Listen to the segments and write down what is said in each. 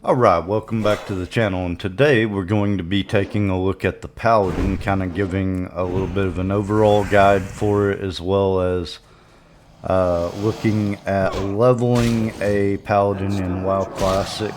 Alright, welcome back to the channel, and today we're going to be taking a look at the Paladin, kind of giving a little bit of an overall guide for it, as well as looking at leveling a Paladin in WoW Classic,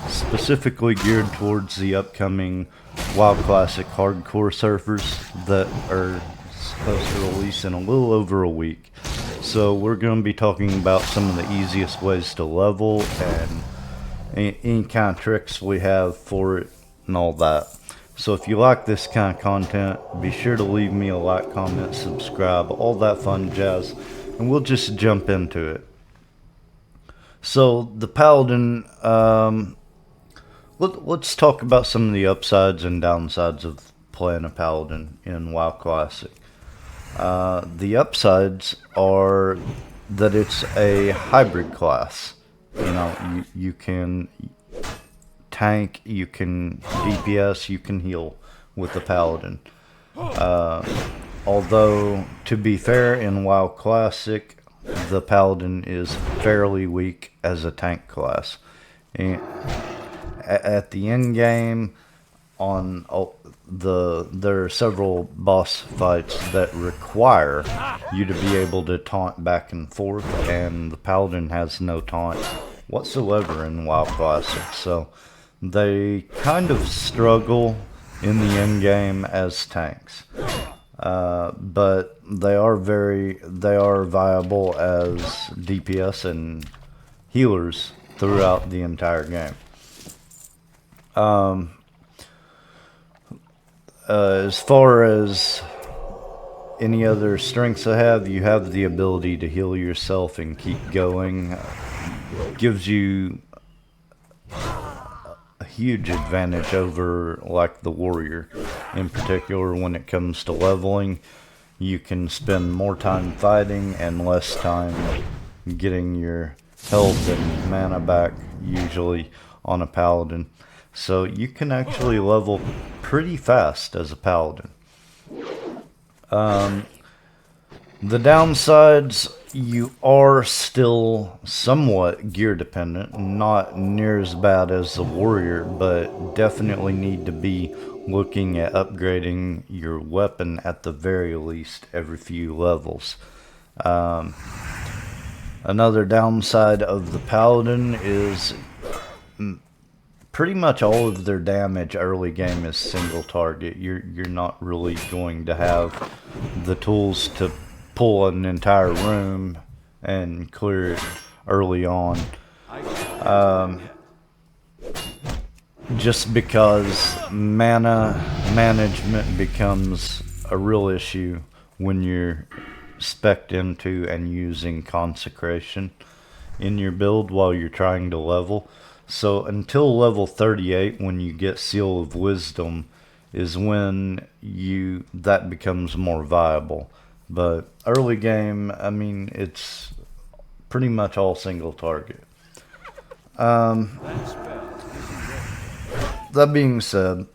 specifically geared towards the upcoming WoW Classic hardcore servers that are supposed to release in a little over a week. So we're going to be talking about some of the easiest ways to level and any kind of tricks we have for it and all that. So if you like this kind of content, be sure to leave me a like, comment, subscribe, all that fun jazz, and we'll just jump into it. So the Paladin, let's talk about some of the upsides and downsides of playing a Paladin in WoW Classic. The upsides are that it's a hybrid class. You know, you can tank, you can DPS, you can heal with the Paladin. Although, to be fair, in WoW Classic, the Paladin is fairly weak as a tank class. And at the end game, there are several boss fights that require you to be able to taunt back and forth, and the Paladin has no taunt whatsoever in WoW Classic, so they kind of struggle in the end game as tanks, but they are viable as DPS and healers throughout the entire game. As far as any other strengths I have, you have the ability to heal yourself and keep going. Gives you a huge advantage over, like, the warrior. In particular, when it comes to leveling, you can spend more time fighting and less time getting your health and mana back, usually on a Paladin. So you can actually level pretty fast as a Paladin. The downsides, you are still somewhat gear dependent, not near as bad as the warrior, but definitely need to be looking at upgrading your weapon at the very least every few levels. Another downside of the Paladin is pretty much all of their damage early game is single target. You're not really going to have the tools to pull an entire room and clear it early on. Just because mana management becomes a real issue when you're spec'd into and using consecration in your build while you're trying to level. So until level 38, when you get Seal of Wisdom, is when that becomes more viable. But early game, I mean, it's pretty much all single target. That being said,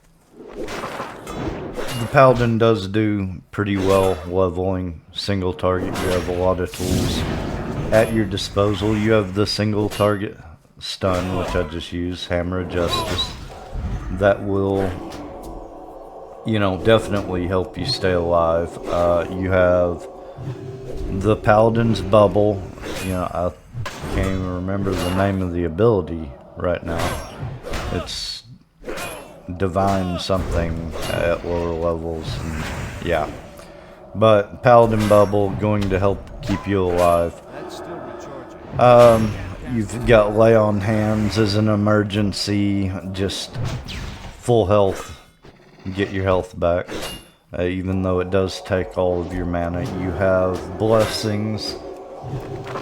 the Paladin does do pretty well leveling single target. You have a lot of tools at your disposal. You have the single target stun, which I just use, Hammer of Justice, that will, definitely help you stay alive. You have the Paladin's Bubble. I can't even remember the name of the ability right now. It's Divine something at lower levels, and yeah. But Paladin Bubble going to help keep you alive. You've got Lay on Hands as an emergency, just full health, get your health back, even though it does take all of your mana. You have Blessings.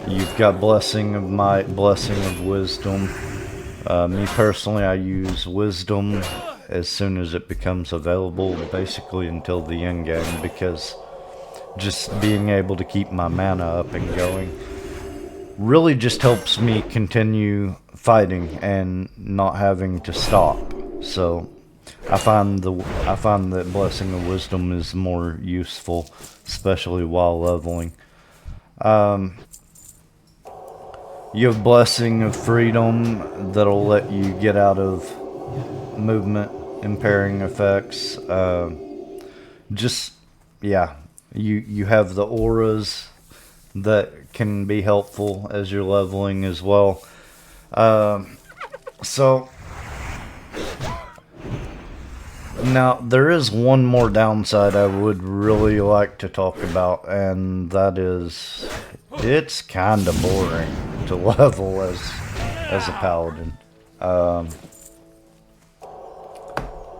You've got Blessing of Might, Blessing of Wisdom. Me personally, I use Wisdom as soon as it becomes available, basically until the end game, because just being able to keep my mana up and going really just helps me continue fighting and not having to stop. So I find that Blessing of Wisdom is more useful, especially while leveling. You have Blessing of Freedom that'll let you get out of movement impairing effects. Just, yeah, you have the auras that can be helpful as you're leveling as well. So now there is one more downside I would really like to talk about, and that is it's kind of boring to level as a paladin.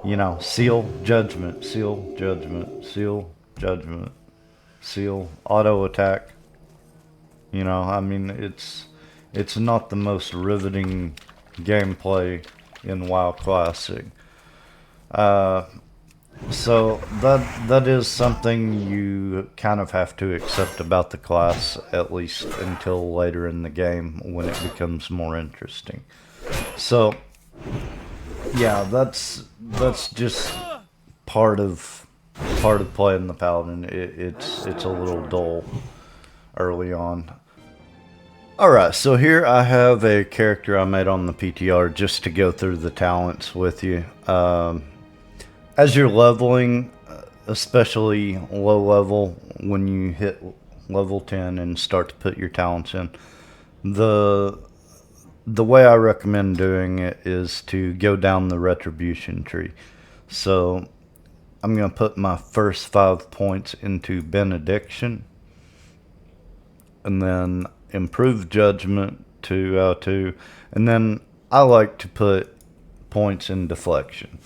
You know, seal judgment, seal judgment, seal judgment, seal auto attack. You know, I mean, it's not the most riveting gameplay in WoW Classic. So that is something you kind of have to accept about the class, at least until later in the game when it becomes more interesting. So yeah, that's just part of playing the paladin. It's a little dull early on. Alright, so here I have a character I made on the PTR just to go through the talents with you. As you're leveling, especially low level, when you hit level 10 and start to put your talents in, the way I recommend doing it is to go down the retribution tree. So I'm going to put my first 5 points into benediction, and then improved judgment 2 out of 2, and then I like to put points in deflection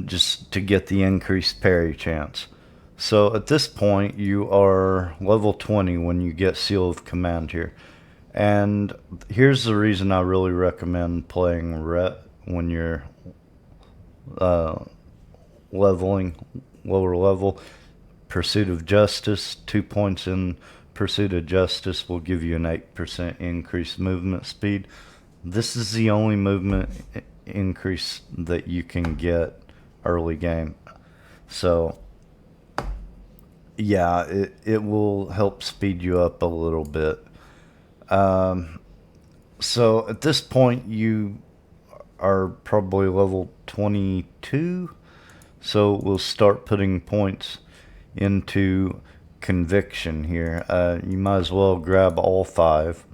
just to get the increased parry chance. So at this point you are level 20 when you get Seal of Command here. And here's the reason I really recommend playing Ret when you're leveling lower level. Pursuit of Justice, 2 points in Pursuit of Justice will give you an 8% increased movement speed. This is the only movement increase that you can get early game. So yeah, it will help speed you up a little bit. So at this point you are probably level 22, so we'll start putting points into conviction here. You might as well grab all 5.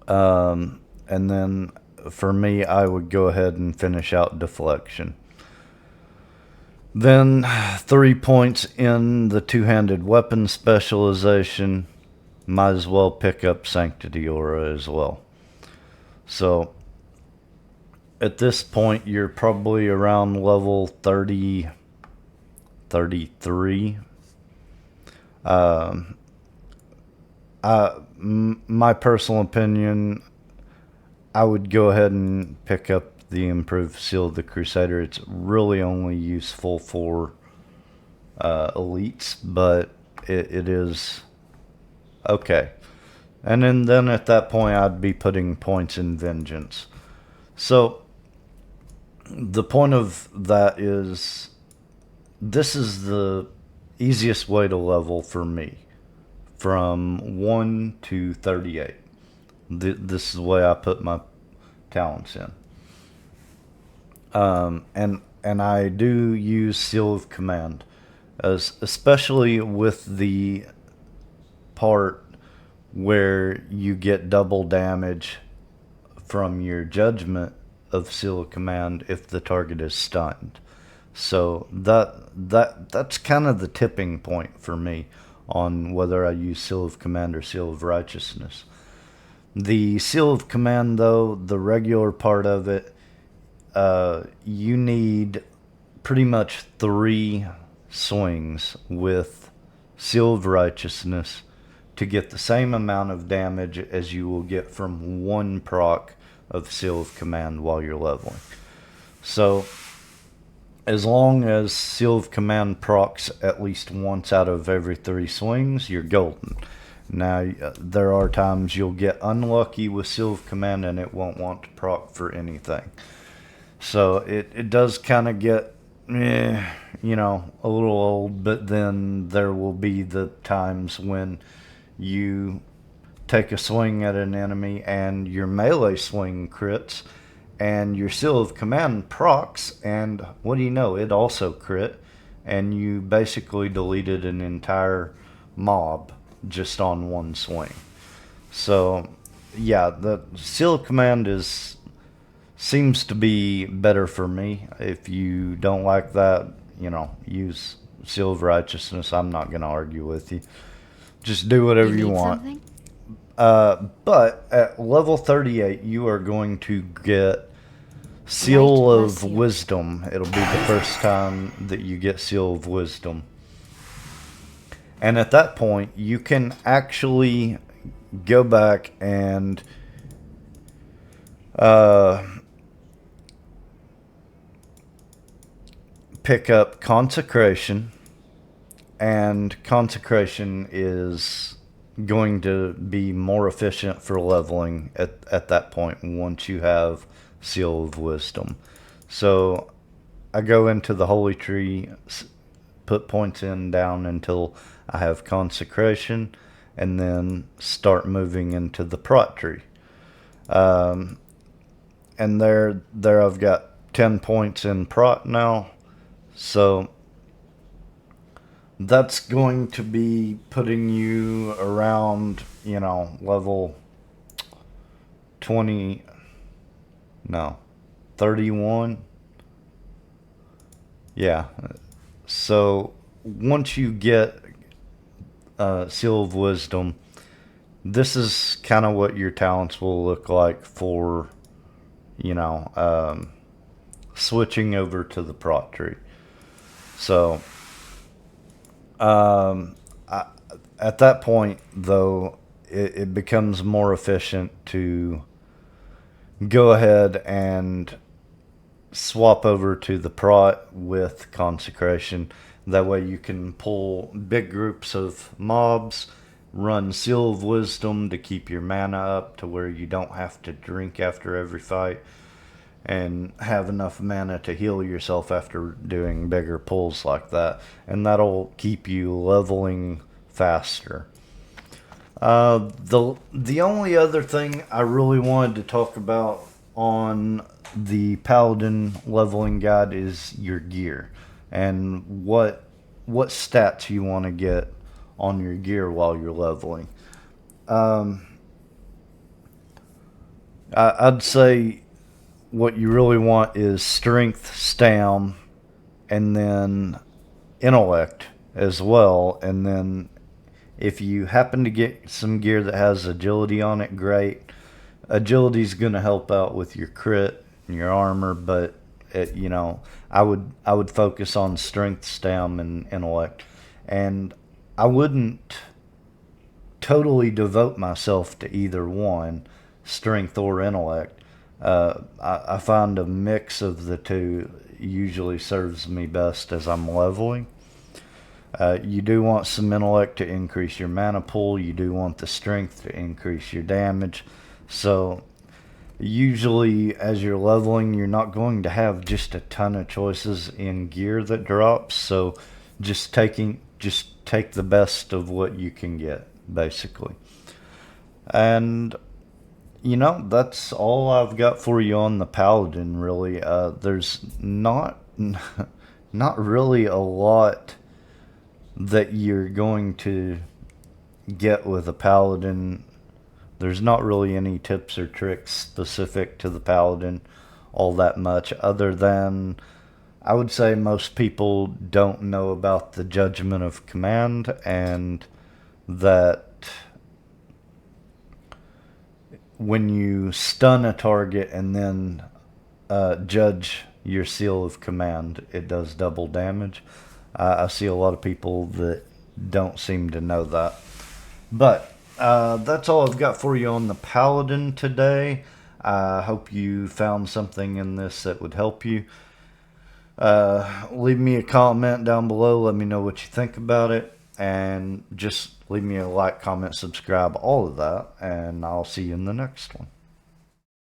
And then for me, I would go ahead and finish out deflection. Then 3 points in the two-handed weapon specialization. Might as well pick up Sanctity Aura as well. So at this point, you're probably around level 30, 33. My personal opinion, I would go ahead and pick up the improved Seal of the Crusader. It's really only useful for elites, but it is okay. And then at that point, I'd be putting points in Vengeance. So the point of that is, this is the easiest way to level for me, from 1 to 38. This is the way I put my talents in. And I do use Seal of Command, especially with the part where you get double damage from your judgment of Seal of Command if the target is stunned. So that's kind of the tipping point for me on whether I use Seal of Command or Seal of Righteousness. The Seal of Command, though, the regular part of it, you need pretty much 3 swings with Seal of Righteousness to get the same amount of damage as you will get from 1 proc of Seal of Command while you're leveling. So as long as Seal of Command procs at least once out of every 3 swings, you're golden. Now, there are times you'll get unlucky with Seal of Command and it won't want to proc for anything. So it does kind of get, you know, a little old, but then there will be the times when you take a swing at an enemy and your melee swing crits and your Seal of Command procs, and what do you know, it also crit, and you basically deleted an entire mob just on one swing. So yeah, the Seal of Command seems to be better for me. If you don't like that, use Seal of Righteousness. I'm not going to argue with you. Just do whatever you want. Something? But at level 38, you are going to get Seal Right, of bless you. Wisdom. It'll be the first time that you get Seal of Wisdom. And at that point, you can actually go back and pick up Consecration. And Consecration is going to be more efficient for leveling at that point once you have Seal of Wisdom. So I go into the Holy Tree, put points in down until I have Consecration, and then start moving into the Prot Tree. And there I've got 10 points in Prot now. So that's going to be putting you around, level 20, no, 31. Yeah. So once you get Seal of Wisdom, this is kind of what your talents will look like for, switching over to the Prot Tree. So at that point, though, it becomes more efficient to go ahead and swap over to the Prot with Consecration. That way you can pull big groups of mobs, run Seal of Wisdom to keep your mana up to where you don't have to drink after every fight, and have enough mana to heal yourself after doing bigger pulls like that. And that'll keep you leveling faster. The only other thing I really wanted to talk about on the Paladin leveling guide is your gear and what stats you want to get on your gear while you're leveling. I'd say what you really want is strength, stam, and then intellect as well. And then if you happen to get some gear that has agility on it, great. Agility's going to help out with your crit and your armor, but I would focus on strength, stam, and intellect. And I wouldn't totally devote myself to either one, strength or intellect. I find a mix of the two usually serves me best as I'm leveling. You do want some intellect to increase your mana pool. You do want the strength to increase your damage. So usually as you're leveling, you're not going to have just a ton of choices in gear that drops. So just take the best of what you can get, basically. And that's all I've got for you on the Paladin, really. There's not really a lot that you're going to get with a Paladin. There's not really any tips or tricks specific to the Paladin all that much, other than I would say most people don't know about the Judgment of Command, and that when you stun a target and then judge your Seal of Command, it does double damage. I see a lot of people that don't seem to know that. But that's all I've got for you on the Paladin today. I hope you found something in this that would help you. Leave me a comment down below. Let me know what you think about it. And just leave me a like, comment, subscribe, all of that. And I'll see you in the next one.